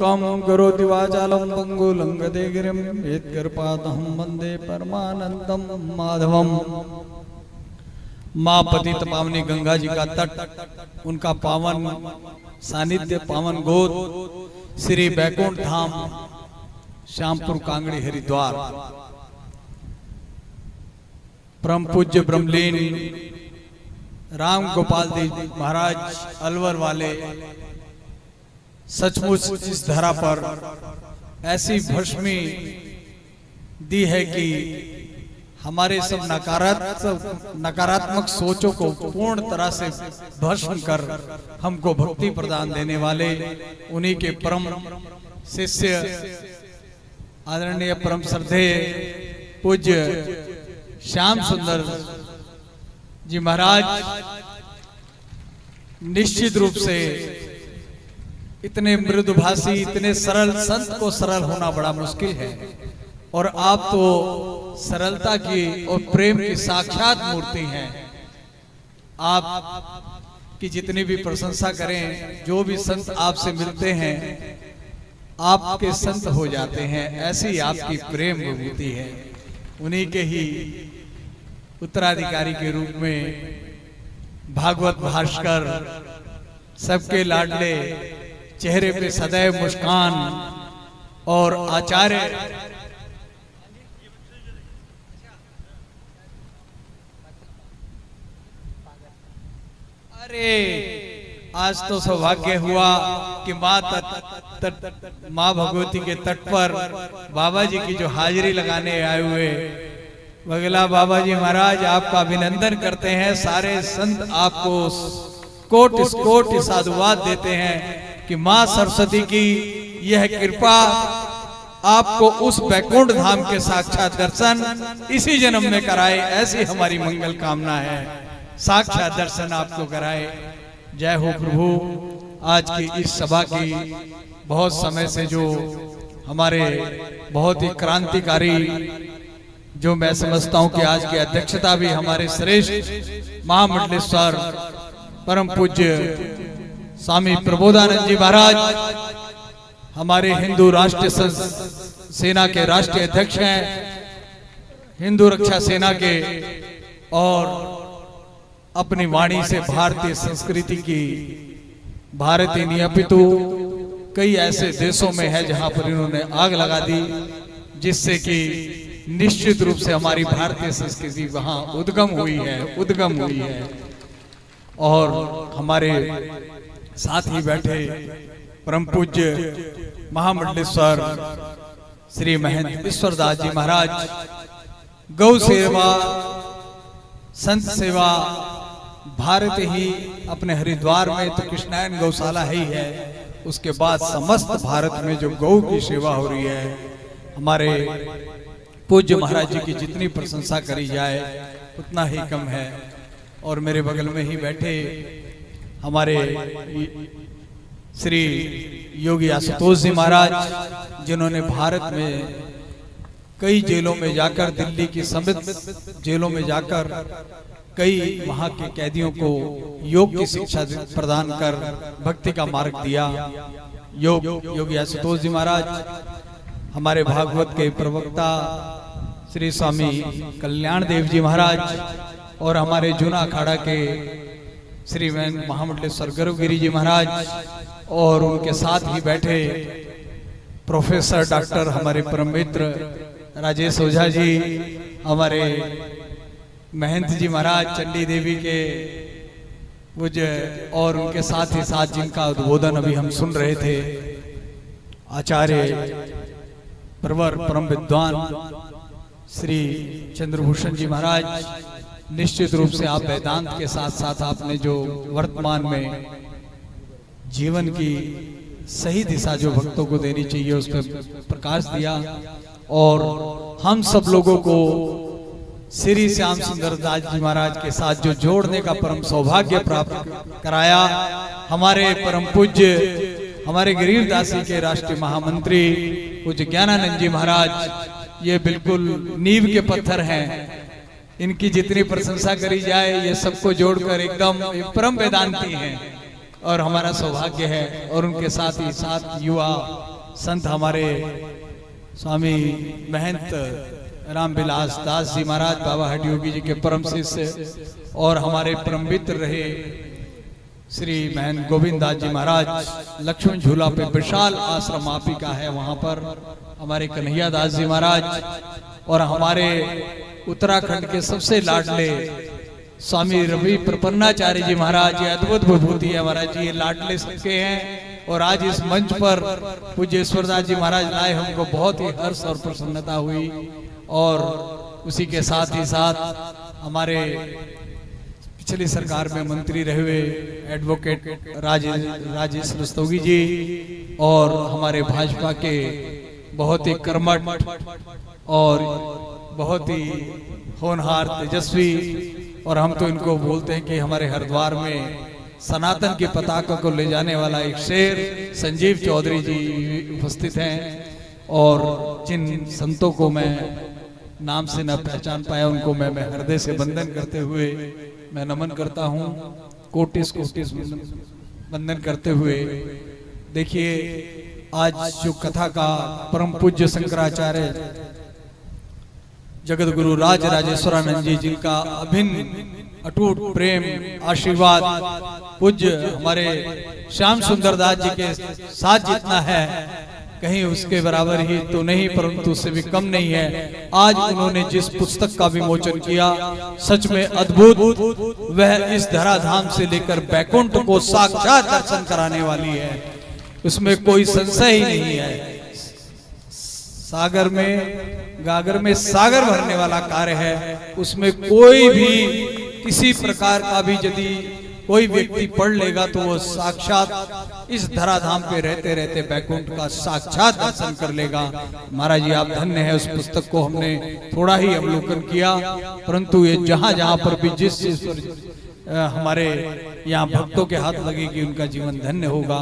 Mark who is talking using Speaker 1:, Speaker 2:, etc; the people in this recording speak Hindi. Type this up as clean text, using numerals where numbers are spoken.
Speaker 1: मूकं करोति वाचालं पंगुं लंघते गिरिं यत्कृपातमहं वन्दे परमानंदं माधवम्। माँ पतित पावनी गंगा जी का तट, उनका पावन सानिध्य, पावन गोद श्री बैकुंठ धाम श्यामपुर कांगड़ी हरिद्वार। परम पूज्य ब्रह्मलीन राम गोपाल देव महाराज अलवर वाले सचमुच इस धरा पर ऐसी भस्मी दी है कि हमारे सब नकारात्मक सोचों को पूर्ण तरह से भस्म कर हमको भक्ति प्रदान देने वाले उन्हीं के परम शिष्य आदरणीय परम श्रद्धेय पूज्य श्याम सुंदर जी महाराज निश्चित रूप से इतने मृदुभाषी, इतने सरल, संत को सरल होना बड़ा मुश्किल है और आप तो सरलता की और प्रेम की साक्षात मूर्ति हैं। आप की जितनी भी प्रशंसा करें, जो भी संत आपसे मिलते हैं आपके संत हो जाते हैं, ऐसी आपकी प्रेम विभूति है। उन्हीं के ही उत्तराधिकारी के रूप में भागवत भास्कर, सबके लाडले, चेहरे पे सदैव मुस्कान और आचार्य अरे आज तो सौभाग्य हुआ कि माँ भगवती के तट पर बाबा जी की जो हाजिरी लगाने आए हुए बगला बाबा जी महाराज आपका अभिनंदन करते हैं। सारे संत आपको कोटि साधुवाद देते हैं कि माँ सरस्वती की यह कृपा आपको उस बैकुंठ धाम के साक्षात दर्शन इसी जन्म में कराए, ऐसी हमारी मंगल कामना है। साक्षात दर्शन आपको कराए। जय हो प्रभु। आज की इस सभा की बहुत समय से जो हमारे बहुत ही क्रांतिकारी, जो मैं समझता हूं कि आज की अध्यक्षता भी हमारे श्रेष्ठ महामंडलेश्वर परम पूज्य स्वामी प्रबोधानंद जी महाराज, हमारे हिंदू राष्ट्रीय सेना के राष्ट्रीय अध्यक्ष हैं, हिंदू रक्षा सेना के, और अपनी वाणी से भारतीय संस्कृति की भारतीय नियपितु कई ऐसे देशों में है जहां पर इन्होंने आग लगा दी, जिससे कि निश्चित रूप से हमारी भारतीय संस्कृति वहां उद्गम हुई है। और हमारे साथ ही बैठे परम पूज्य महामंडलेश्वर श्री महेंद्र ईश्वरदास जी महाराज, गौ सेवा, संत सेवा, भारत ही अपने हरिद्वार में तो कृष्णायन गौशाला ही है, उसके बाद समस्त भारत में जो गौ की सेवा हो रही है, हमारे पूज्य महाराज जी की जितनी प्रशंसा करी जाए उतना ही कम है। और मेरे बगल में ही बैठे हमारे श्री योगी आशुतोष जी महाराज, जिन्होंने भारत में कई जेलों में जाकर, दिल्ली की समेत जेलों में जाकर कई वहां के कैदियों को योग की शिक्षा प्रदान कर भक्ति का मार्ग दिया। योगी आशुतोष जी महाराज, हमारे भागवत के प्रवक्ता श्री स्वामी कल्याण देव जी महाराज, और हमारे जूना अखाड़ा के श्री महामंडलेश्वर गुरुगिरी जी महाराज, और उनके साथ ही बैठे प्रोफेसर डॉक्टर हमारे परम मित्र राजेश ओझा जी, हमारे महंत जी महाराज चंडी देवी के पूज्य, और उनके साथ ही साथ जिनका उद्बोधन अभी हम सुन रहे थे, आचार्य प्रवर परम विद्वान श्री चंद्रभूषण जी महाराज। निश्चित रूप से आप वेदांत के साथ साथ आपने जो वर्तमान में जीवन की सही दिशा जो भक्तों को देनी चाहिए उस पर प्रकाश दिया, और हम सब लोगों को श्री श्याम सुंदर दास जी महाराज के साथ जो जोड़ने का परम सौभाग्य प्राप्त कराया। हमारे परम पूज्य, हमारे गिरिदासी के राष्ट्रीय महामंत्री पूज्य ज्ञानानंद जी महाराज, ये बिल्कुल नींव के पत्थर हैं। इनकी जितनी प्रशंसा करी जाए ये सबको जोड़कर एकदम परम वेदांती हैं, और हमारा सौभाग्य है। और उनके साथ ही साथ युवा संत हमारे स्वामी महंत रामविलास दास जी महाराज बाबा हठ योगी जी के परम शिष्य और हमारे परम मित्र रहे श्री महंत गोविंद दास जी महाराज लक्ष्मण झूला पे विशाल आश्रम आपी का है, वहां पर हमारे कन्हैया दास जी महाराज और हमारे उत्तराखंड के सबसे लाडले स्वामी रवि प्रपन्नाचार्य जी महाराज, ये अद्भुत विभूति है महाराज जी, ये लाडले सबके हैं। और आज इस मंच पर पूज्य ईश्वरदास जी महाराज लाए, हमको बहुत ही हर्ष और प्रसन्नता हुई। और उसी के साथ ही साथ हमारे पिछली सरकार में मंत्री रहे हुए एडवोकेट राजेश रस्तोगी जी और हमारे भाजपा के बहुत ही कर्मठ और बहुत ही होनहार तेजस्वी, और हम तो इनको बोलते हैं कि हमारे हरिद्वार में सनातन की पताका को ले जाने वाला एक शेर संजीव चौधरी जी उपस्थित हैं। और जिन संतों को मैं नाम से न पहचान पाया उनको मैं हृदय से वंदन करते हुए मैं नमन करता हूं, कोटिस वंदन करते हुए। देखिए आज जो कथा का परम पूज्य शंकराचार्य जगत गुरु राज राजेश्वरानंद जी जिनका अभिन्न अटूट प्रेम आशीर्वाद पूज्य हमारे श्याम सुंदर दास जी के साथ जितना है कहीं उसके बराबर ही तो नहीं, परंतु उससे भी कम नहीं है। आज उन्होंने जिस पुस्तक का विमोचन किया सच में अद्भुत, वह इस धराधाम से लेकर बैकुंठ को साक्षात दर्शन कराने वाली है, उसमें कोई संशय ही नहीं है। सागर में गागर में सागर भरने वाला कार्य है, उसमें कोई भी किसी प्रकार का भी यदि कोई व्यक्ति पढ़ लेगा तो वो साक्षात इस धराधाम पे रहते रहते बैकुंठ का साक्षात दर्शन कर लेगा। महाराज जी आप धन्य है, उस पुस्तक को हमने थोड़ा ही अवलोकन किया, परंतु ये जहां जहां पर भी जिस चीज पर हमारे यहाँ भक्तों के हाथ लगेगी उनका जीवन धन्य होगा।